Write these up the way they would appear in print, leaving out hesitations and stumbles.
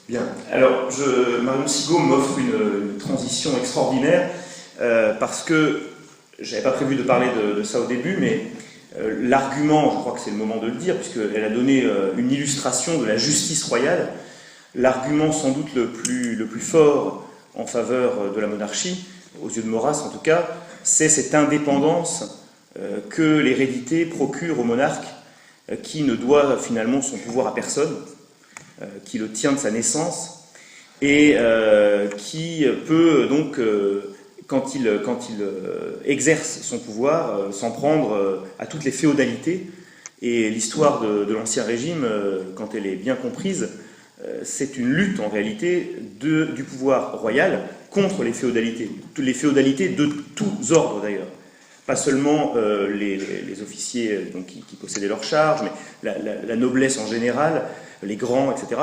Bien. Alors, Marion Sigaud m'offre une transition extraordinaire parce que j'avais pas prévu de parler de ça au début, mais l'argument, je crois que c'est le moment de le dire, puisqu'elle a donné une illustration de la justice royale, l'argument sans doute le plus fort en faveur de la monarchie, aux yeux de Maurras en tout cas, c'est cette indépendance que l'hérédité procure au monarque, qui ne doit finalement son pouvoir à personne, qui le tient de sa naissance, et qui peut donc, quand il exerce son pouvoir, s'en prendre à toutes les féodalités. Et l'histoire de l'Ancien Régime, quand elle est bien comprise, c'est une lutte en réalité du pouvoir royal contre les féodalités de tous ordres d'ailleurs. Pas seulement les officiers donc, qui possédaient leurs charges, mais la noblesse en général, les grands, etc.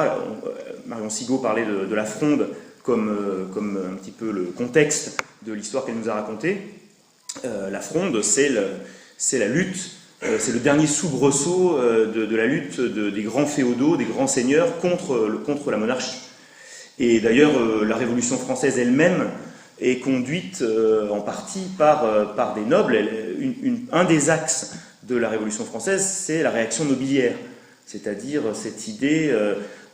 Marion Sigaud parlait de la Fronde comme un petit peu le contexte de l'histoire qu'elle nous a racontée. La Fronde, c'est la lutte, c'est le dernier soubresaut de la lutte des grands féodaux, des grands seigneurs contre la monarchie. Et d'ailleurs, la Révolution française elle-même est conduite en partie par des nobles. Un des axes de la Révolution française, c'est la réaction nobiliaire, c'est-à-dire cette idée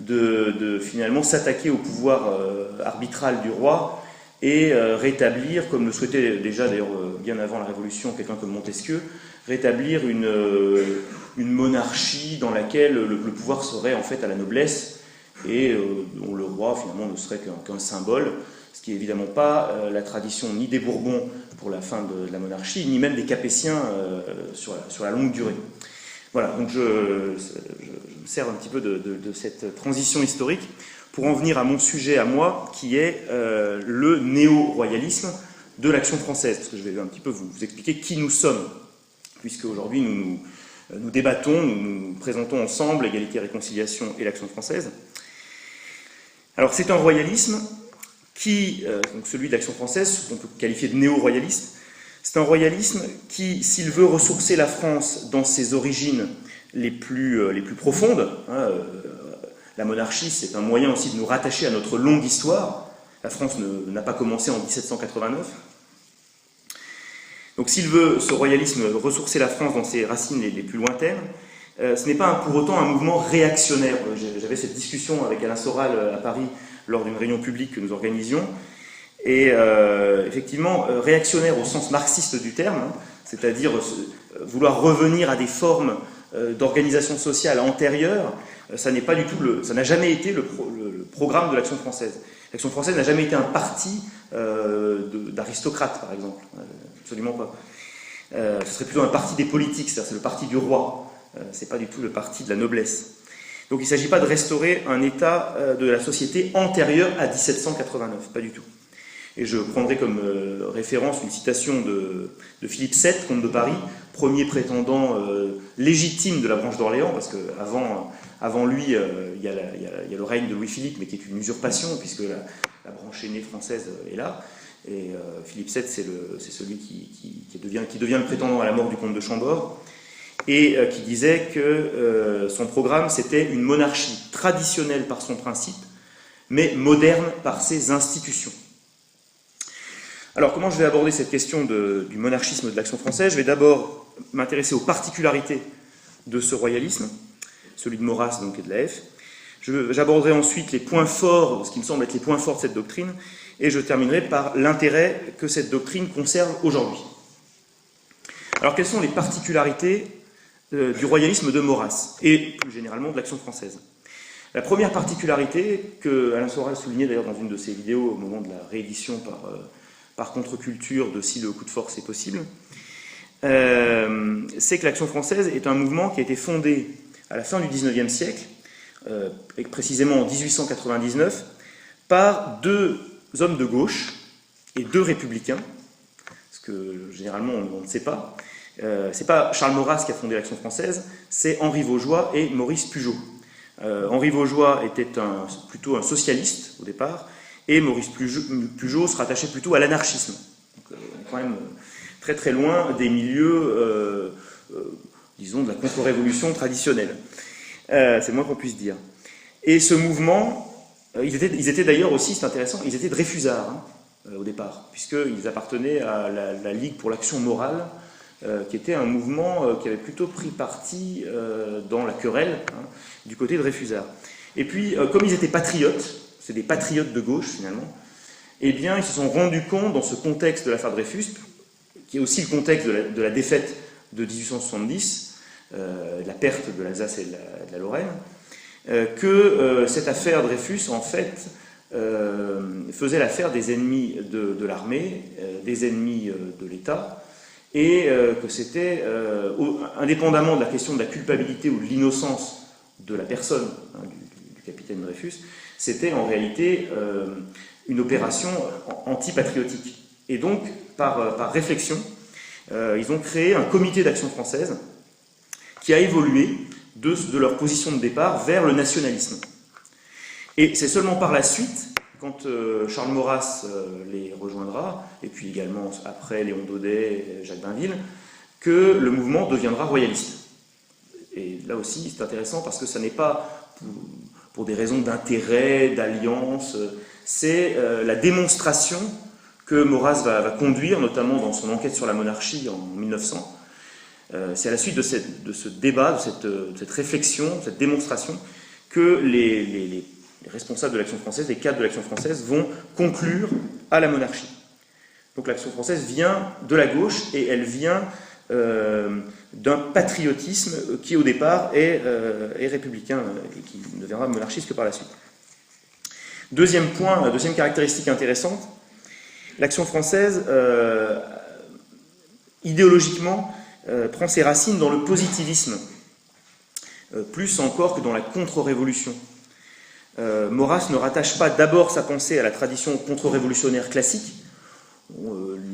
de finalement s'attaquer au pouvoir arbitral du roi et rétablir, comme le souhaitait déjà d'ailleurs bien avant la Révolution quelqu'un comme Montesquieu, rétablir une monarchie dans laquelle le pouvoir serait en fait à la noblesse et dont le roi finalement ne serait qu'un symbole, ce qui n'est évidemment pas la tradition ni des Bourbons pour la fin de la monarchie, ni même des Capétiens sur la longue durée. Voilà, donc je me sers un petit peu de cette transition historique pour en venir à mon sujet à moi, qui est le néo-royalisme de l'Action française, parce que je vais un petit peu vous expliquer qui nous sommes, puisque aujourd'hui nous débattons, nous présentons ensemble Égalité, Réconciliation et l'Action française. Alors c'est un royalisme qui, donc celui de l'Action française, qu'on peut qualifier de néo-royalisme, c'est un royalisme qui, s'il veut ressourcer la France dans ses origines les plus profondes, la monarchie c'est un moyen aussi de nous rattacher à notre longue histoire, la France n'a pas commencé en 1789, donc s'il veut, ce royalisme, ressourcer la France dans ses racines les plus lointaines, ce n'est pas pour autant un mouvement réactionnaire. J'avais cette discussion avec Alain Soral à Paris lors d'une réunion publique que nous organisions, et effectivement, réactionnaire au sens marxiste du terme, c'est-à-dire vouloir revenir à des formes d'organisation sociale antérieures, ça n'a jamais été le programme de l'Action française. L'Action française n'a jamais été un parti d'aristocrates, par exemple, absolument pas. Ce serait plutôt un parti des politiques, c'est-à-dire c'est le parti du roi, c'est pas du tout le parti de la noblesse. Donc il ne s'agit pas de restaurer un état de la société antérieur à 1789, pas du tout. Et je prendrai comme référence une citation de Philippe VII, comte de Paris, premier prétendant légitime de la branche d'Orléans, parce qu'avant lui, il y a le règne de Louis-Philippe, mais qui est une usurpation, puisque la branche aînée française est là. Et Philippe VII, c'est celui qui devient le prétendant à la mort du comte de Chambord, et qui disait que son programme, c'était une monarchie traditionnelle par son principe, mais moderne par ses institutions. Alors, comment je vais aborder cette question du monarchisme de l'Action française? Je vais d'abord m'intéresser aux particularités de ce royalisme, celui de Maurras donc, et de la F. J'aborderai ensuite les points forts, ce qui me semble être les points forts de cette doctrine, et je terminerai par l'intérêt que cette doctrine conserve aujourd'hui. Alors, quelles sont les particularités du royalisme de Maurras, et plus généralement de l'Action française? La première particularité, que Alain Soral soulignait d'ailleurs dans une de ses vidéos au moment de la réédition par contre-culture de Si le coup de force est possible, c'est que l'Action française est un mouvement qui a été fondé à la fin du XIXe siècle, et précisément en 1899, par deux hommes de gauche et deux républicains, ce que généralement on ne sait pas. C'est pas Charles Maurras qui a fondé l'Action française, c'est Henri Vaugeois et Maurice Pujolt. Henri Vaugeois était plutôt un socialiste au départ, et Maurice Pujolt se rattachait plutôt à l'anarchisme. Donc, on est quand même très très loin des milieux, disons, de la contre-révolution traditionnelle. C'est le moins qu'on puisse dire. Et ce mouvement Ils étaient d'ailleurs aussi, c'est intéressant, ils étaient Dreyfusards au départ, puisqu'ils appartenaient à la Ligue pour l'action morale, qui était un mouvement qui avait plutôt pris parti dans la querelle du côté de Dreyfusard. Et puis, comme ils étaient patriotes, c'est des patriotes de gauche finalement, eh bien, ils se sont rendus compte dans ce contexte de l'affaire Dreyfus, qui est aussi le contexte de la défaite de 1870, de la perte de l'Alsace et de la Lorraine, que cette affaire Dreyfus, en fait, faisait l'affaire des ennemis de l'armée, des ennemis de l'État, et que c'était, indépendamment de la question de la culpabilité ou de l'innocence de la personne, du capitaine Dreyfus, c'était en réalité une opération anti-patriotique. Et donc, par réflexion, ils ont créé un comité d'action française qui a évolué de leur position de départ vers le nationalisme. Et c'est seulement par la suite, quand Charles Maurras les rejoindra, et puis également après Léon Daudet et Jacques Bainville, que le mouvement deviendra royaliste. Et là aussi, c'est intéressant parce que ça n'est pas pour des raisons d'intérêt, d'alliance, c'est la démonstration que Maurras va conduire, notamment dans son enquête sur la monarchie en 1900. C'est à la suite de ce débat, de cette réflexion, de cette démonstration, que les responsables de l'Action française, les cadres de l'Action française, vont conclure à la monarchie. Donc l'Action française vient de la gauche et elle vient d'un patriotisme qui au départ est républicain et qui ne deviendra monarchiste que par la suite. Deuxième point, deuxième caractéristique intéressante, l'Action française, idéologiquement, prend ses racines dans le positivisme, plus encore que dans la contre-révolution. Maurras ne rattache pas d'abord sa pensée à la tradition contre-révolutionnaire classique.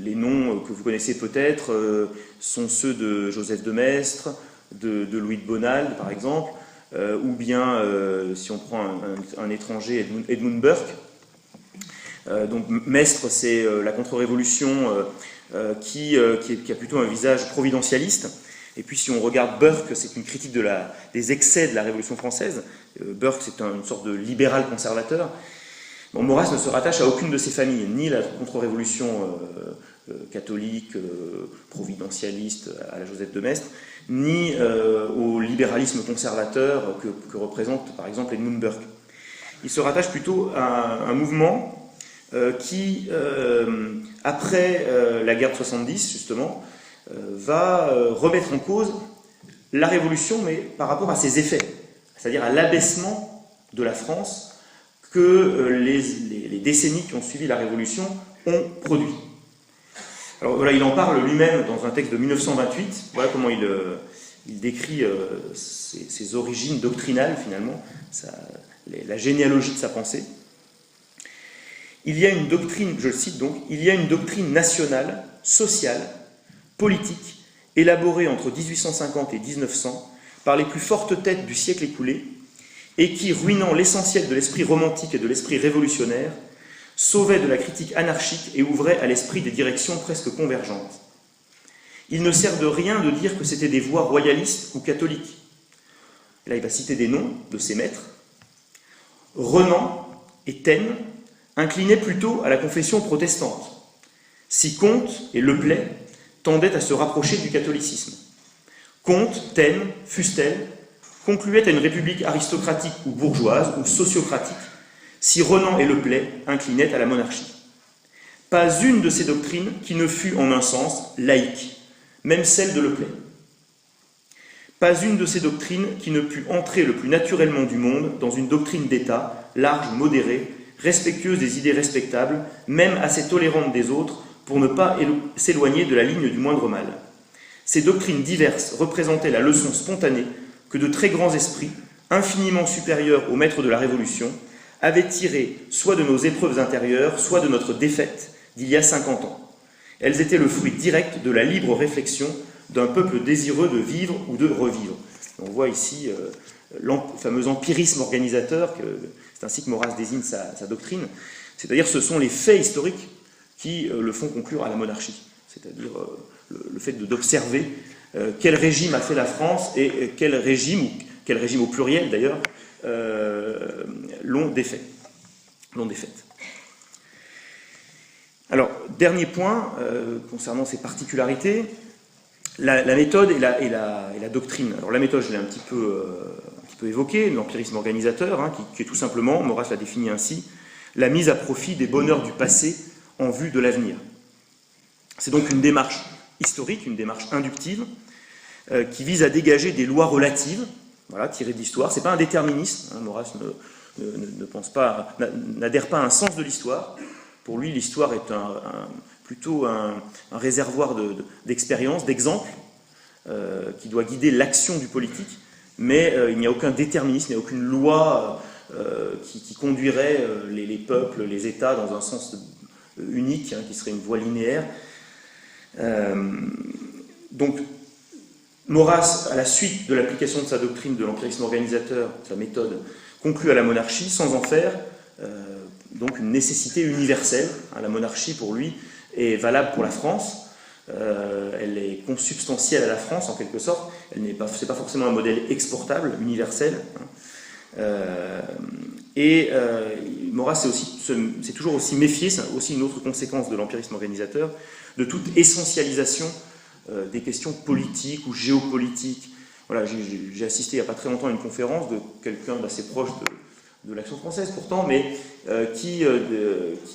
Les noms que vous connaissez peut-être sont ceux de Joseph de Maistre, de Louis de Bonald, par exemple, ou bien, si on prend un étranger, Edmund Burke. Donc Maistre, c'est la contre-révolution qui a plutôt un visage providentialiste. Et puis si on regarde Burke, c'est une critique des excès de la Révolution française. Burke, c'est une sorte de libéral conservateur. Bon, Maurras ne se rattache à aucune de ces familles, ni la contre-révolution catholique, providentialiste à la Joseph de Maistre, ni au libéralisme conservateur que représente par exemple Edmund Burke. Il se rattache plutôt à un mouvement qui, après la guerre de 70, justement, va remettre en cause la Révolution, mais par rapport à ses effets, c'est-à-dire à l'abaissement de la France que les décennies qui ont suivi la Révolution ont produit. Alors voilà, il en parle lui-même dans un texte de 1928, voilà comment il décrit ses origines doctrinales, finalement, la généalogie de sa pensée. Il y a une doctrine, je le cite donc, il y a une doctrine nationale, sociale, politique, élaborée entre 1850 et 1900 par les plus fortes têtes du siècle écoulé, et qui, ruinant l'essentiel de l'esprit romantique et de l'esprit révolutionnaire, sauvait de la critique anarchique et ouvrait à l'esprit des directions presque convergentes. Il ne sert de rien de dire que c'était des voies royalistes ou catholiques. Et là, il va citer des noms de ses maîtres. Renan et Taine inclinaient plutôt à la confession protestante, si Comte et Leplay tendaient à se rapprocher du catholicisme. Comte, Taine, Fustel concluaient à une république aristocratique ou bourgeoise ou sociocratique, si Renan et Leplay inclinaient à la monarchie. Pas une de ces doctrines qui ne fût en un sens laïque, même celle de Leplay. Pas une de ces doctrines qui ne pût entrer le plus naturellement du monde dans une doctrine d'État, large, modérée, respectueuse des idées respectables, même assez tolérante des autres, pour ne pas s'éloigner de la ligne du moindre mal. Ces doctrines diverses représentaient la leçon spontanée que de très grands esprits, infiniment supérieurs aux maîtres de la Révolution, avaient tiré soit de nos épreuves intérieures, soit de notre défaite d'il y a 50 ans. Elles étaient le fruit direct de la libre réflexion d'un peuple désireux de vivre ou de revivre. On voit ici le fameux empirisme organisateur, c'est ainsi que Maurras désigne sa doctrine, c'est-à-dire ce sont les faits historiques qui le font conclure à la monarchie, c'est-à-dire le fait d'observer quel régime a fait la France et quel régime au pluriel d'ailleurs, l'ont défait. l'ont défaite. Alors, dernier point concernant ces particularités, la méthode et la doctrine. Alors la méthode, je l'ai un petit peu évoquée, l'empirisme organisateur, hein, qui est tout simplement, Maurras l'a défini ainsi, la mise à profit des bonheurs du passé en vue de l'avenir. C'est donc une démarche historique, une démarche inductive, qui vise à dégager des lois relatives, voilà, tirées de l'histoire. Ce n'est pas un déterminisme, hein, Maurras n'adhère pas à un sens de l'histoire. Pour lui, l'histoire est plutôt un réservoir d'expériences, d'exemples, qui doit guider l'action du politique, mais il n'y a aucun déterminisme, il n'y a aucune loi qui conduirait les peuples, les États dans un sens unique, hein, qui serait une voie linéaire. Donc, Maurras, à la suite de l'application de sa doctrine de l'empirisme organisateur, sa méthode, conclut à la monarchie sans en faire donc une nécessité universelle. La monarchie, pour lui, est valable pour la France. Elle est consubstantielle à la France, en quelque sorte. C'est pas forcément un modèle exportable, universel. Maurras s'est toujours aussi méfié, c'est aussi une autre conséquence de l'empirisme organisateur, de toute essentialisation des questions politiques ou géopolitiques. Voilà, j'ai assisté il n'y a pas très longtemps à une conférence de quelqu'un d'assez proche de l'Action française pourtant, mais qui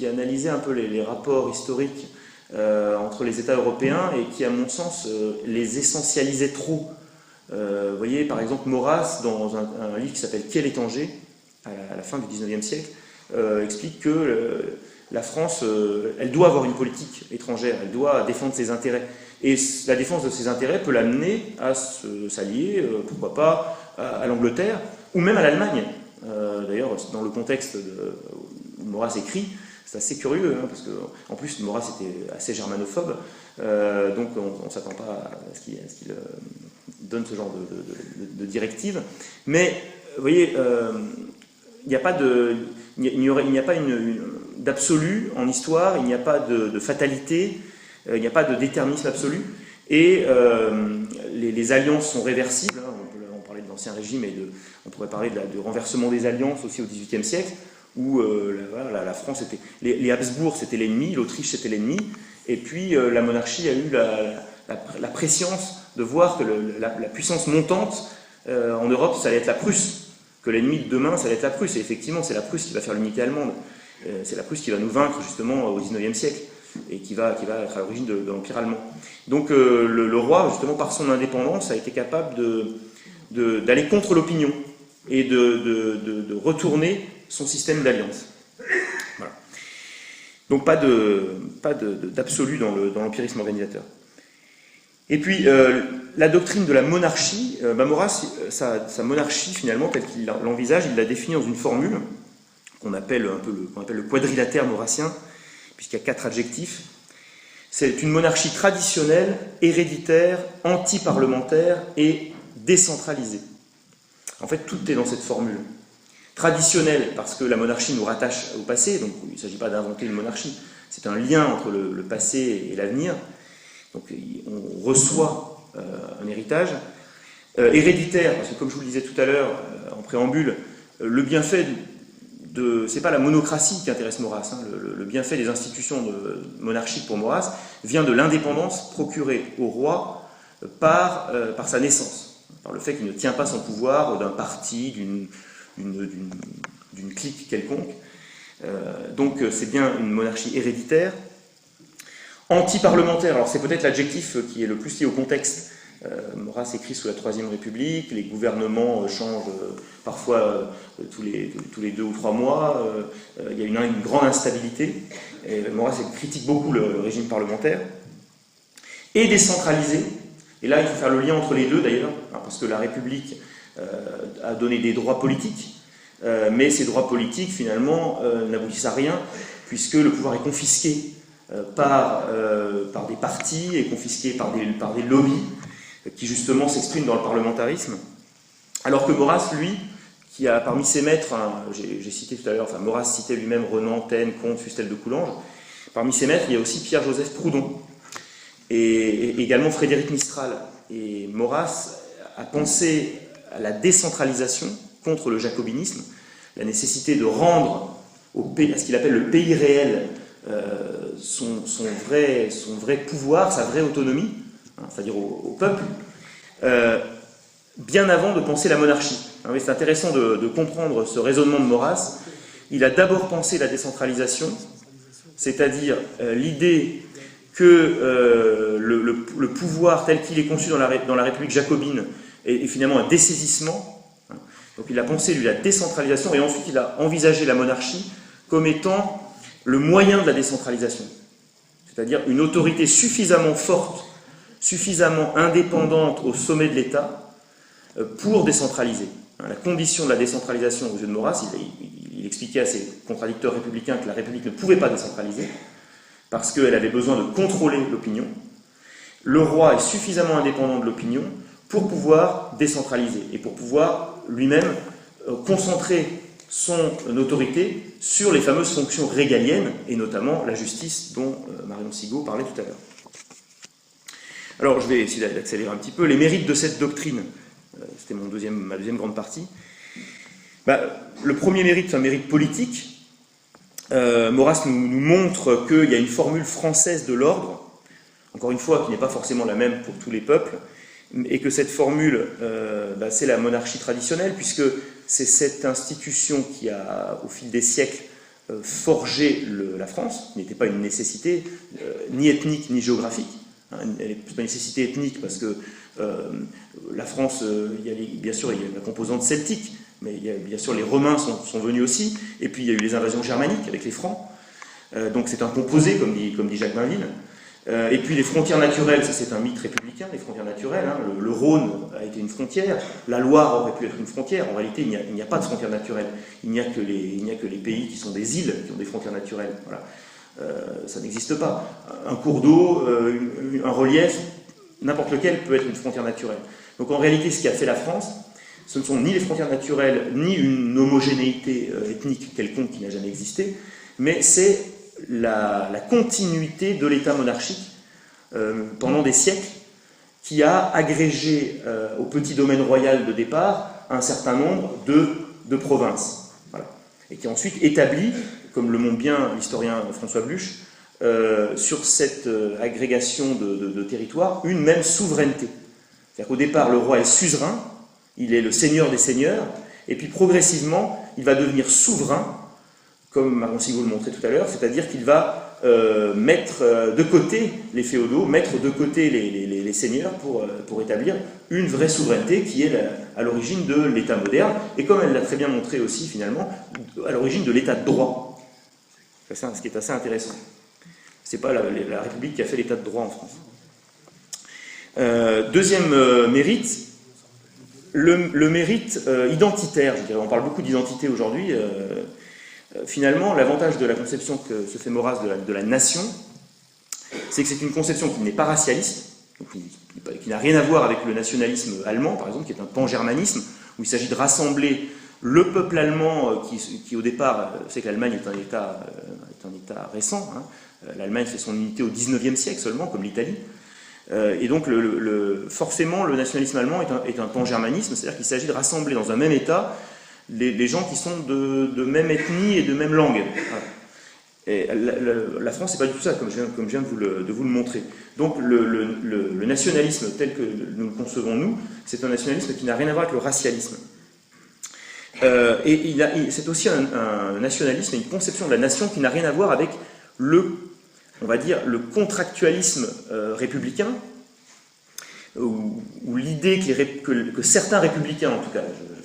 analysait un peu les rapports historiques entre les États européens et qui, à mon sens, les essentialisait trop. Vous voyez, par exemple, Maurras, dans un livre qui s'appelle « Quel est Angers ?», à la fin du XIXe siècle, explique que la France, elle doit avoir une politique étrangère, elle doit défendre ses intérêts. Et la défense de ses intérêts peut l'amener à s'allier, pourquoi pas, à l'Angleterre, ou même à l'Allemagne. D'ailleurs, dans le contexte où Maurras écrit, c'est assez curieux, hein, parce qu'en plus, Maurras était assez germanophobe, donc on ne s'attend pas à ce qu'il donne ce genre de directive. Mais, vous voyez, il n'y a pas d'absolu en histoire, il n'y a pas de fatalité, il n'y a pas de déterminisme absolu, et les alliances sont réversibles. Hein, on parlait de l'Ancien Régime, et on pourrait parler du renversement des alliances aussi au XVIIIe siècle, où la France était... Les Habsbourg, c'était l'ennemi, l'Autriche, c'était l'ennemi, et puis la monarchie a eu la prescience de voir que la puissance montante en Europe, ça allait être la Prusse, que l'ennemi de demain, ça allait être la Prusse, et effectivement, c'est la Prusse qui va faire l'unité allemande, c'est la Prusse qui va nous vaincre justement au XIXe siècle, et qui va être à l'origine de l'Empire allemand. Donc le roi, justement, par son indépendance, a été capable d'aller contre l'opinion, et de retourner son système d'alliance. Voilà. Donc pas d'absolu dans l'empirisme organisateur. Et puis la doctrine de la monarchie, Maurras, sa monarchie finalement telle qu'il l'envisage, il l'a définie dans une formule qu'on appelle le quadrilatère maurrassien, puisqu'il y a 4 adjectifs. C'est une monarchie traditionnelle, héréditaire, anti-parlementaire et décentralisée. En fait, tout est dans cette formule. Traditionnelle, parce que la monarchie nous rattache au passé, donc il ne s'agit pas d'inventer une monarchie, c'est un lien entre le passé et l'avenir, donc on reçoit un héritage. Héréditaire, parce que comme je vous le disais tout à l'heure, en préambule, le bienfait c'est pas la monocratie qui intéresse Maurras, hein, le bienfait des institutions monarchiques pour Maurras vient de l'indépendance procurée au roi par sa naissance, par le fait qu'il ne tient pas son pouvoir d'un parti, d'une clique quelconque. Donc c'est bien une monarchie héréditaire. Anti-parlementaire, alors c'est peut-être l'adjectif qui est le plus lié au contexte. Maurras écrit sous la Troisième République, les gouvernements changent parfois tous les 2 ou 3 mois, il y a une grande instabilité, et Maurras critique beaucoup le régime parlementaire. Et décentralisé, et là il faut faire le lien entre les deux d'ailleurs, parce que la République a donné des droits politiques, mais ces droits politiques finalement n'aboutissent à rien, puisque le pouvoir est confisqué par des partis, est confisqué par des lobbies, qui justement s'expriment dans le parlementarisme, alors que Maurras, lui, qui a parmi ses maîtres, hein, j'ai cité tout à l'heure, Maurras citait lui-même Renan, Taine, Comte, Fustel de Coulanges, parmi ses maîtres, il y a aussi Pierre-Joseph Proudhon, et également Frédéric Mistral. Et Maurras a pensé à la décentralisation contre le jacobinisme, la nécessité de rendre à ce qu'il appelle le pays réel, son vrai pouvoir, sa vraie autonomie, hein, c'est-à-dire au peuple, bien avant de penser la monarchie. C'est intéressant de comprendre ce raisonnement de Maurras. Il a d'abord pensé la décentralisation, c'est-à-dire l'idée que le pouvoir tel qu'il est conçu dans la République jacobine est finalement un dessaisissement. Donc il a pensé, lui, la décentralisation, et ensuite il a envisagé la monarchie comme étant le moyen de la décentralisation. C'est-à-dire une autorité suffisamment forte, suffisamment indépendante au sommet de l'État pour décentraliser. La condition de la décentralisation aux yeux de Maurras, il expliquait à ses contradicteurs républicains que la République ne pouvait pas décentraliser parce qu'elle avait besoin de contrôler l'opinion. Le roi est suffisamment indépendant de l'opinion pour pouvoir décentraliser et pour pouvoir lui-même concentrer son autorité sur les fameuses fonctions régaliennes et notamment la justice dont Marion Sigaud parlait tout à l'heure. Alors je vais essayer d'accélérer un petit peu. Les mérites de cette doctrine, c'était ma deuxième grande partie. Le premier mérite, c'est un mérite politique. Maurras nous montre qu'il y a une formule française de l'ordre, encore une fois, qui n'est pas forcément la même pour tous les peuples, et que cette formule, c'est la monarchie traditionnelle, puisque c'est cette institution qui a, au fil des siècles, forgé la France, qui n'était pas une nécessité ni ethnique ni géographique. Elle n'est pas une nécessité ethnique parce que la France, bien sûr, il y a la composante celtique, mais bien sûr les Romains sont venus aussi, et puis il y a eu les invasions germaniques avec les Francs, donc c'est un composé, comme dit Jacques Bainville. Et puis les frontières naturelles, ça c'est un mythe républicain, les frontières naturelles, hein. Le Rhône a été une frontière, la Loire aurait pu être une frontière, en réalité il n'y a pas de frontières naturelles, il n'y a que les pays qui sont des îles qui ont des frontières naturelles, voilà. Ça n'existe pas. Un cours d'eau, un relief, n'importe lequel peut être une frontière naturelle. Donc en réalité ce qui a fait la France, ce ne sont ni les frontières naturelles, ni une homogénéité ethnique quelconque qui n'a jamais existé, mais c'est la continuité de l'État monarchique pendant des siècles qui a agrégé au petit domaine royal de départ un certain nombre de provinces. Voilà. Et qui a ensuite établi, comme le montre bien l'historien François Bluch, sur cette agrégation de territoires, une même souveraineté. C'est-à-dire qu'au départ, le roi est suzerain, il est le seigneur des seigneurs, et puis progressivement, il va devenir souverain, comme Marion Sigaud le montrait tout à l'heure, c'est-à-dire qu'il va mettre de côté les féodaux, mettre de côté les seigneurs pour établir une vraie souveraineté qui est à l'origine de l'État moderne, et comme elle l'a très bien montré aussi finalement, à l'origine de l'État de droit. Ce qui est assez intéressant. Ce n'est pas la République qui a fait l'État de droit en France. Deuxième mérite, le mérite identitaire, je dirais. On parle beaucoup d'identité aujourd'hui. Finalement, l'avantage de la conception que se fait Maurras de la nation, c'est que c'est une conception qui n'est pas racialiste, qui n'a rien à voir avec le nationalisme allemand, par exemple, qui est un pan-germanisme, où il s'agit de rassembler le peuple allemand qui au départ, c'est que l'Allemagne est un État récent, hein. L'Allemagne fait son unité au XIXe siècle seulement, comme l'Italie. Et donc, forcément, le nationalisme allemand est un pan-germanisme, c'est-à-dire qu'il s'agit de rassembler dans un même État les gens qui sont de même ethnie et de même langue. Voilà. Et la France, c'est pas du tout ça, comme je viens de vous le montrer. Donc, le nationalisme tel que nous le concevons, nous, c'est un nationalisme qui n'a rien à voir avec le racialisme. Et c'est aussi un nationalisme et une conception de la nation qui n'a rien à voir avec on va dire, le contractualisme républicain, ou l'idée que certains républicains, en tout cas,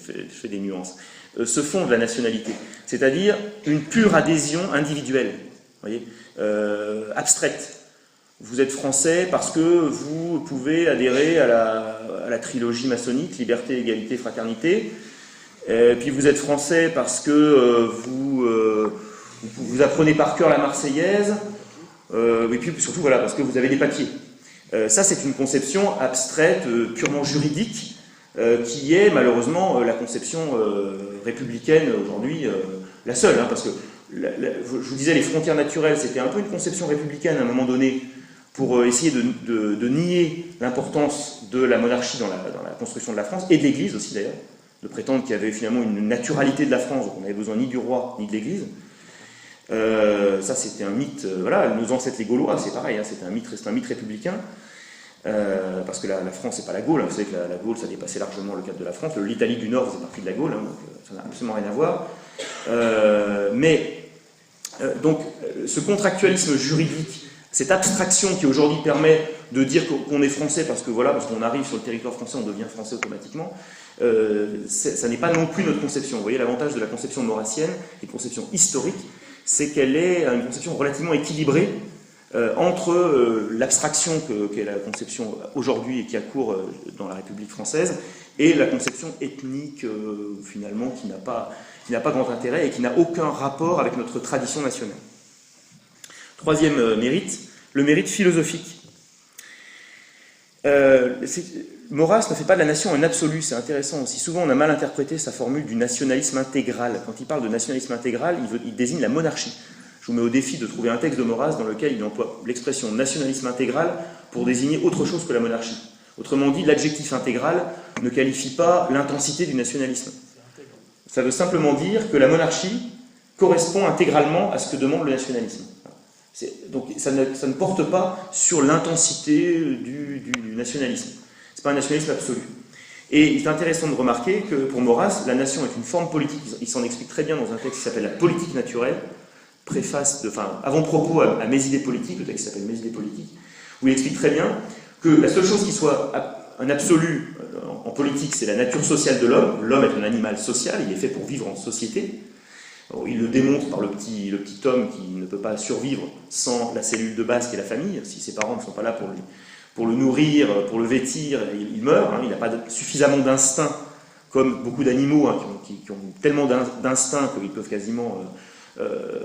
je fais des nuances, se font de la nationalité, c'est-à-dire une pure adhésion individuelle, voyez, abstraite. Vous êtes français parce que vous pouvez adhérer à la trilogie maçonnique, liberté, égalité, fraternité, puis vous êtes français parce que vous apprenez par cœur la Marseillaise, et puis surtout voilà, parce que vous avez des papiers. Ça, c'est une conception abstraite, purement juridique, qui est malheureusement la conception républicaine aujourd'hui, la seule, hein, parce que je vous disais, les frontières naturelles, c'était un peu une conception républicaine à un moment donné, pour essayer de nier l'importance de la monarchie dans la construction de la France, et de l'Église aussi d'ailleurs, de prétendre qu'il y avait finalement une naturalité de la France, donc on n'avait besoin ni du roi ni de l'Église. Ça, c'était un mythe. Voilà, nos ancêtres les Gaulois, c'est pareil, hein, c'est un mythe républicain. Parce que la France, c'est pas la Gaule. Hein, vous savez que la Gaule, ça dépassait largement le cadre de la France. L'Italie du Nord faisait partie de la Gaule, hein, donc ça n'a absolument rien à voir. Donc, ce contractualisme juridique, cette abstraction qui aujourd'hui permet de dire qu'on est français parce qu'on arrive sur le territoire français, on devient français automatiquement, ça n'est pas non plus notre conception. Vous voyez, l'avantage de la conception maurassienne, une conception historique, c'est qu'elle est une conception relativement équilibrée entre l'abstraction qu'est la conception aujourd'hui et qui a cours dans la République française et la conception ethnique finalement qui n'a pas grand intérêt et qui n'a aucun rapport avec notre tradition nationale. Troisième mérite, le mérite philosophique. Maurras ne fait pas de la nation un absolu, c'est intéressant aussi. Souvent on a mal interprété sa formule du nationalisme intégral. Quand il parle de nationalisme intégral, il désigne la monarchie. Je vous mets au défi de trouver un texte de Maurras dans lequel il emploie l'expression nationalisme intégral pour désigner autre chose que la monarchie. Autrement dit, l'adjectif intégral ne qualifie pas l'intensité du nationalisme. Ça veut simplement dire que la monarchie correspond intégralement à ce que demande le nationalisme. Donc ça ne porte pas sur l'intensité du nationalisme. Ce n'est pas un nationalisme absolu. Et il est intéressant de remarquer que pour Maurras, la nation est une forme politique. Il s'en explique très bien dans un texte qui s'appelle La politique naturelle, avant-propos à Mes idées politiques, le texte s'appelle Mes idées politiques, où il explique très bien que la seule chose qui soit un absolu en politique, c'est la nature sociale de l'homme. L'homme est un animal social, il est fait pour vivre en société. Alors, il le démontre par le petit homme qui ne peut pas survivre sans la cellule de base qui est la famille. Si ses parents ne sont pas là pour le nourrir, pour le vêtir, il meurt. Hein. Il n'a pas suffisamment d'instinct, comme beaucoup d'animaux hein, qui ont tellement d'instinct qu'ils peuvent quasiment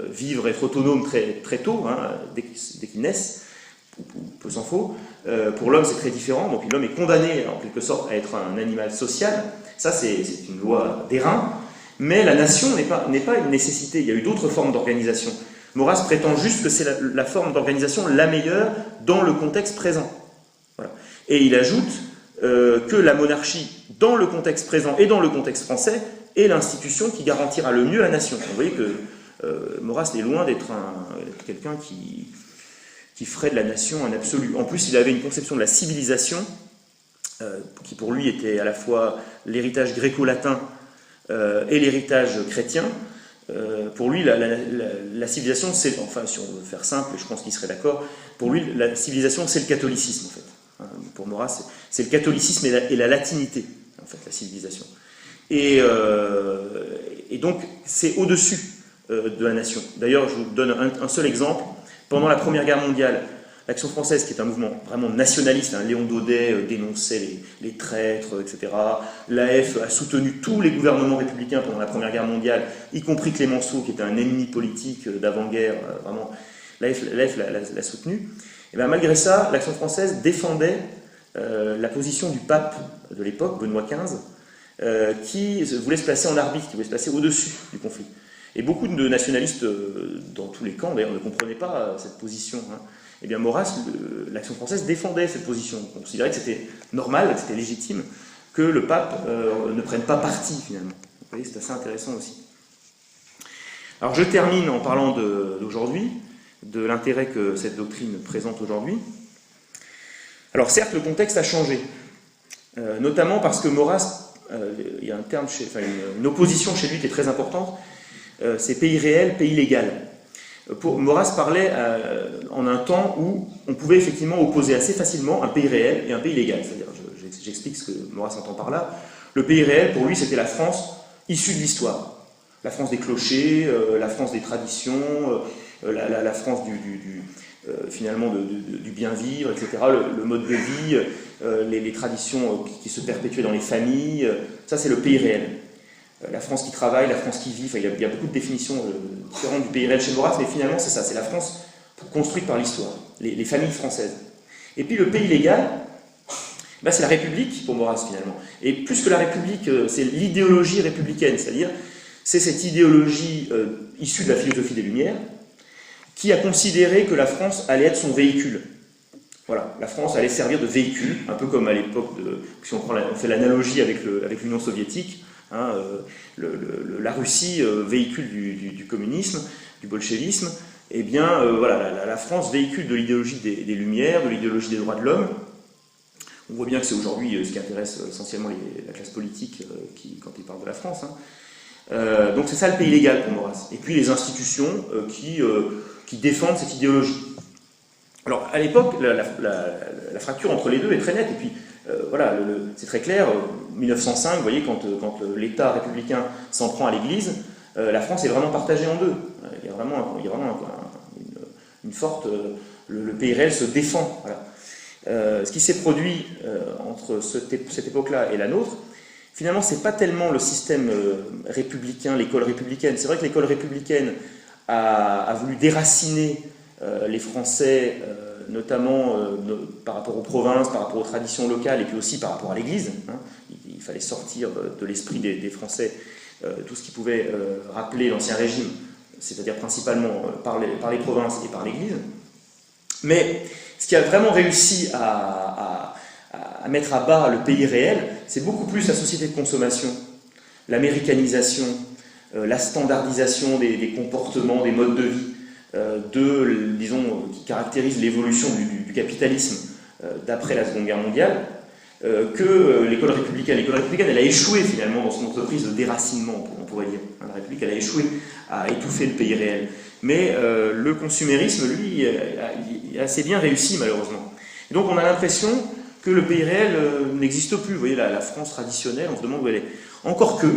vivre, être autonomes très tôt, hein, dès qu'ils naissent, ou peu s'en faut. Pour l'homme, c'est très différent. Donc l'homme est condamné, en quelque sorte, à être un animal social. Ça, c'est une loi d'airain. Mais la nation n'est pas une nécessité. Il y a eu d'autres formes d'organisation. Maurras prétend juste que c'est la forme d'organisation la meilleure dans le contexte présent. Voilà. Et il ajoute que la monarchie, dans le contexte présent et dans le contexte français, est l'institution qui garantira le mieux la nation. Vous voyez que Maurras est loin d'être quelqu'un qui ferait de la nation un absolu. En plus, il avait une conception de la civilisation qui pour lui était à la fois l'héritage gréco-latin et l'héritage chrétien. Pour lui, la civilisation, c'est, enfin, si on veut faire simple, et je pense qu'il serait d'accord, pour lui, la civilisation, c'est le catholicisme, en fait. Pour Maurras, c'est le catholicisme et la latinité, en fait, la civilisation. Et donc, c'est au-dessus de la nation. D'ailleurs, je vous donne un seul exemple. Pendant la Première Guerre mondiale, l'Action française, qui est un mouvement vraiment nationaliste, hein, Léon Daudet dénonçait les traîtres, etc. L'AF a soutenu tous les gouvernements républicains pendant la Première Guerre mondiale, y compris Clémenceau, qui était un ennemi politique d'avant-guerre. Vraiment, l'AF l'a soutenu. Et bien, malgré ça, l'Action française défendait la position du pape de l'époque, Benoît XV, qui voulait se placer en arbitre, qui voulait se placer au-dessus du conflit. Et beaucoup de nationalistes, dans tous les camps, d'ailleurs, ne comprenaient pas cette position. Hein. Eh bien, Maurras, l'Action française défendait cette position. On considérait que c'était normal, que c'était légitime, que le pape ne prenne pas parti, finalement. Vous voyez, c'est assez intéressant aussi. Alors, je termine en parlant d'aujourd'hui, de l'intérêt que cette doctrine présente aujourd'hui. Alors, certes, le contexte a changé, notamment parce que Maurras, il y a un terme, une opposition chez lui qui est très importante, c'est pays réel, pays légal. Maurras parlait en un temps où on pouvait effectivement opposer assez facilement un pays réel et un pays légal. C'est-à-dire, j'explique ce que Maurras entend par là. Le pays réel, pour lui, c'était la France issue de l'histoire. La France des clochers, la France des traditions, la France finalement du bien vivre, etc. Le mode de vie, les traditions qui se perpétuaient dans les familles. Ça, c'est le pays réel. La France qui travaille, la France qui vit, enfin, il y a beaucoup de définitions différentes du pays réel chez Maurras, mais finalement c'est ça, c'est la France construite par l'histoire, les familles françaises. Et puis le pays légal, c'est la République pour Maurras finalement. Et plus que la République, c'est l'idéologie républicaine, c'est-à-dire c'est cette idéologie issue de la philosophie des Lumières qui a considéré que la France allait être son véhicule. Voilà, la France allait servir de véhicule, un peu comme à l'époque, si on fait l'analogie avec l'Union soviétique. Hein, la Russie, véhicule du communisme, du bolchevisme, eh bien, voilà, la France véhicule de l'idéologie des Lumières, de l'idéologie des droits de l'homme. On voit bien que c'est aujourd'hui ce qui intéresse essentiellement la classe politique quand il parle de la France. Hein. Donc c'est ça le pays légal pour Maurras. Et puis les institutions qui défendent cette idéologie. Alors à l'époque, la fracture entre les deux est très nette. Et puis voilà, c'est très clair. 1905, vous voyez, quand l'État républicain s'en prend à l'Église, la France est vraiment partagée en deux. Il y a vraiment une forte... le pays réel se défend. Voilà. Ce qui s'est produit entre cette époque-là et la nôtre, finalement, c'est pas tellement le système républicain, l'école républicaine. C'est vrai que l'école républicaine a voulu déraciner les Français, notamment par rapport aux provinces, par rapport aux traditions locales, et puis aussi par rapport à l'Église. Hein. Il fallait sortir de l'esprit des Français tout ce qui pouvait rappeler l'Ancien Régime, c'est-à-dire principalement par les provinces et par l'Église. Mais ce qui a vraiment réussi à mettre à bas le pays réel, c'est beaucoup plus la société de consommation, l'américanisation, la standardisation des comportements, des modes de vie, disons, qui caractérisent l'évolution du capitalisme d'après la Seconde Guerre mondiale, que l'école républicaine. L'école républicaine, elle a échoué finalement dans son entreprise de déracinement, on pourrait dire. La République, elle a échoué à étouffer le pays réel. Mais le consumérisme, lui, il a assez bien réussi, malheureusement. Et donc on a l'impression que le pays réel n'existe plus. Vous voyez, la France traditionnelle, on se demande où elle est. Encore que,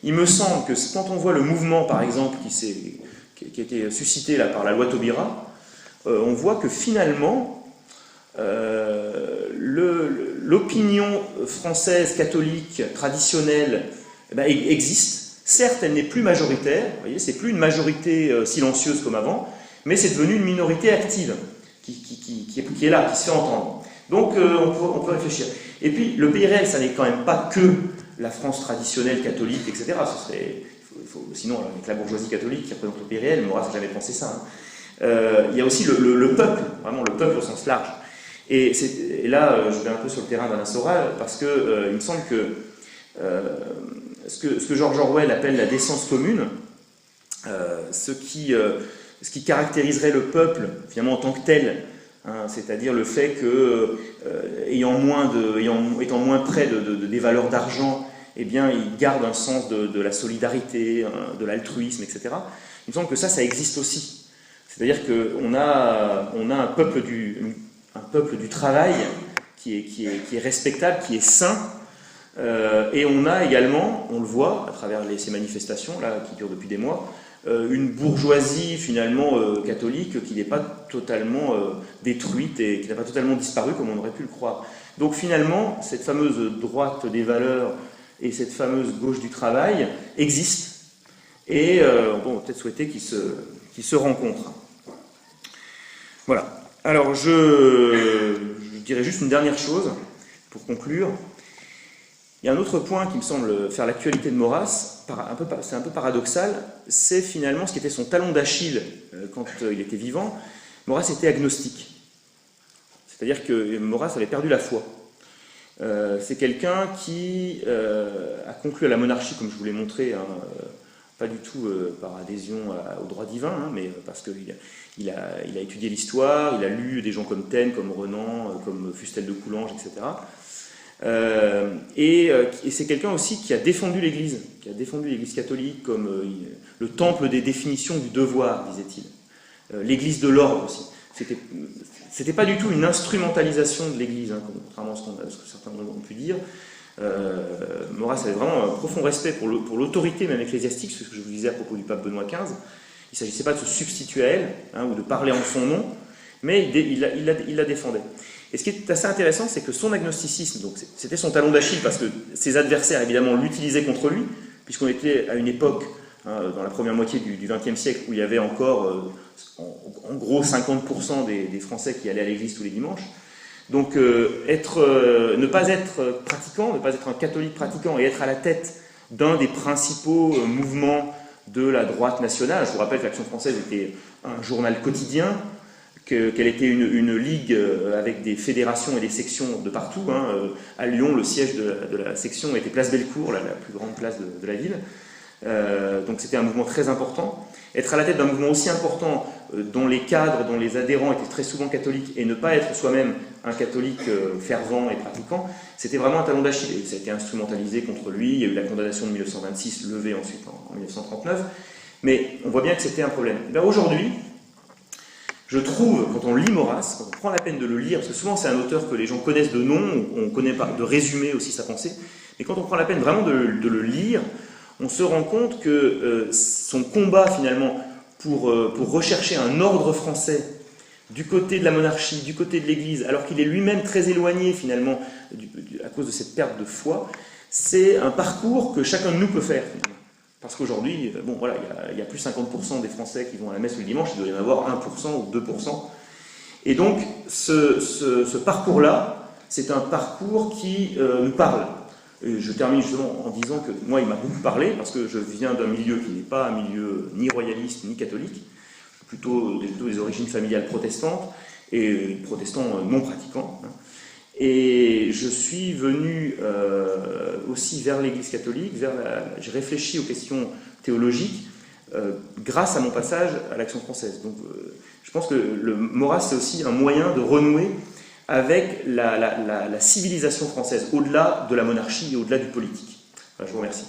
il me semble que quand on voit le mouvement, par exemple, qui a été suscité là, par la loi Taubira, on voit que finalement, l'opinion française, catholique, traditionnelle, existe. Certes, elle n'est plus majoritaire, vous voyez, c'est plus une majorité silencieuse comme avant, mais c'est devenu une minorité active qui est là, qui se fait entendre. Donc on peut réfléchir. Et puis le pays réel, ça n'est quand même pas que la France traditionnelle, catholique, etc. Sinon, avec la bourgeoisie catholique qui représente le pays réel, Maurras n'a jamais pensé ça. Hein. Il y a aussi le peuple, vraiment le peuple au sens large. Et là, je vais un peu sur le terrain d'Alain Soral, parce qu'il me semble que ce que George Orwell appelle la décence commune, ce qui caractériserait le peuple, finalement, en tant que tel, hein, c'est-à-dire le fait que, étant moins près des valeurs d'argent, eh bien, il garde un sens de la solidarité, de l'altruisme, etc. Il me semble que ça existe aussi. C'est-à-dire qu'on a un peuple du travail qui est respectable, qui est sain, et on a également, on le voit à travers ces manifestations là, qui durent depuis des mois, une bourgeoisie finalement catholique qui n'est pas totalement détruite et qui n'a pas totalement disparu comme on aurait pu le croire. Donc finalement, cette fameuse droite des valeurs et cette fameuse gauche du travail existent, et on va peut-être souhaiter qu'ils se rencontrent. Voilà. Alors je dirais juste une dernière chose pour conclure. Il y a un autre point qui me semble faire l'actualité de Maurras, c'est un peu paradoxal, c'est finalement ce qui était son talon d'Achille quand il était vivant. Maurras était agnostique. C'est-à-dire que Maurras avait perdu la foi. C'est quelqu'un qui a conclu à la monarchie, comme je vous l'ai montré, hein, pas du tout par adhésion au droit divin, hein, mais parce qu'il a étudié l'histoire, il a lu des gens comme Taine, comme Renan, comme Fustel de Coulanges, etc. Et c'est quelqu'un aussi qui a défendu l'Église catholique comme le temple des définitions du devoir, disait-il. L'Église de l'ordre aussi. C'était pas du tout une instrumentalisation de l'Église, hein, contrairement à ce que certains ont pu dire. Maurras avait vraiment un profond respect pour l'autorité même ecclésiastique, ce que je vous disais à propos du pape Benoît XV. Il ne s'agissait pas de se substituer à elle, hein, ou de parler en son nom, mais il la défendait. Et ce qui est assez intéressant, c'est que son agnosticisme, donc c'était son talon d'Achille, parce que ses adversaires, évidemment, l'utilisaient contre lui, puisqu'on était à une époque, hein, dans la première moitié du XXe siècle, où il y avait encore, en gros, 50% des Français qui allaient à l'église tous les dimanches. Donc, ne pas être pratiquant, ne pas être un catholique pratiquant, et être à la tête d'un des principaux mouvements de la droite nationale. Je vous rappelle que l'Action française était un journal quotidien, qu'elle était une ligue avec des fédérations et des sections de partout. Hein. À Lyon, le siège de la section était Place Bellecour, la plus grande place de la ville. Donc c'était un mouvement très important. Être à la tête d'un mouvement aussi important dont les cadres, dont les adhérents étaient très souvent catholiques et ne pas être soi-même un catholique fervent et pratiquant, c'était vraiment un talon d'Achille. Ça a été instrumentalisé contre lui, il y a eu la condamnation de 1926, levée ensuite en 1939, mais on voit bien que c'était un problème. Aujourd'hui, je trouve, quand on lit Maurras, quand on prend la peine de le lire, parce que souvent c'est un auteur que les gens connaissent de nom, on connaît pas, de résumer aussi sa pensée, mais quand on prend la peine vraiment de le lire, on se rend compte que son combat finalement pour rechercher un ordre français du côté de la monarchie, du côté de l'Église, alors qu'il est lui-même très éloigné finalement à cause de cette perte de foi, c'est un parcours que chacun de nous peut faire finalement. Parce qu'aujourd'hui, bon voilà, il y a plus 50% des Français qui vont à la messe le dimanche, il doit y en avoir 1% ou 2%. Et donc ce parcours-là, c'est un parcours qui nous parle. Et je termine justement en disant que moi, il m'a beaucoup parlé, parce que je viens d'un milieu qui n'est pas un milieu ni royaliste ni catholique, plutôt des origines familiales protestantes, et protestants non pratiquants. Et je suis venu aussi vers l'Église catholique, j'ai réfléchi aux questions théologiques grâce à mon passage à l'Action française. Donc je pense que le Maurras, c'est aussi un moyen de renouer avec la civilisation française, au-delà de la monarchie et au-delà du politique. Enfin, je vous remercie.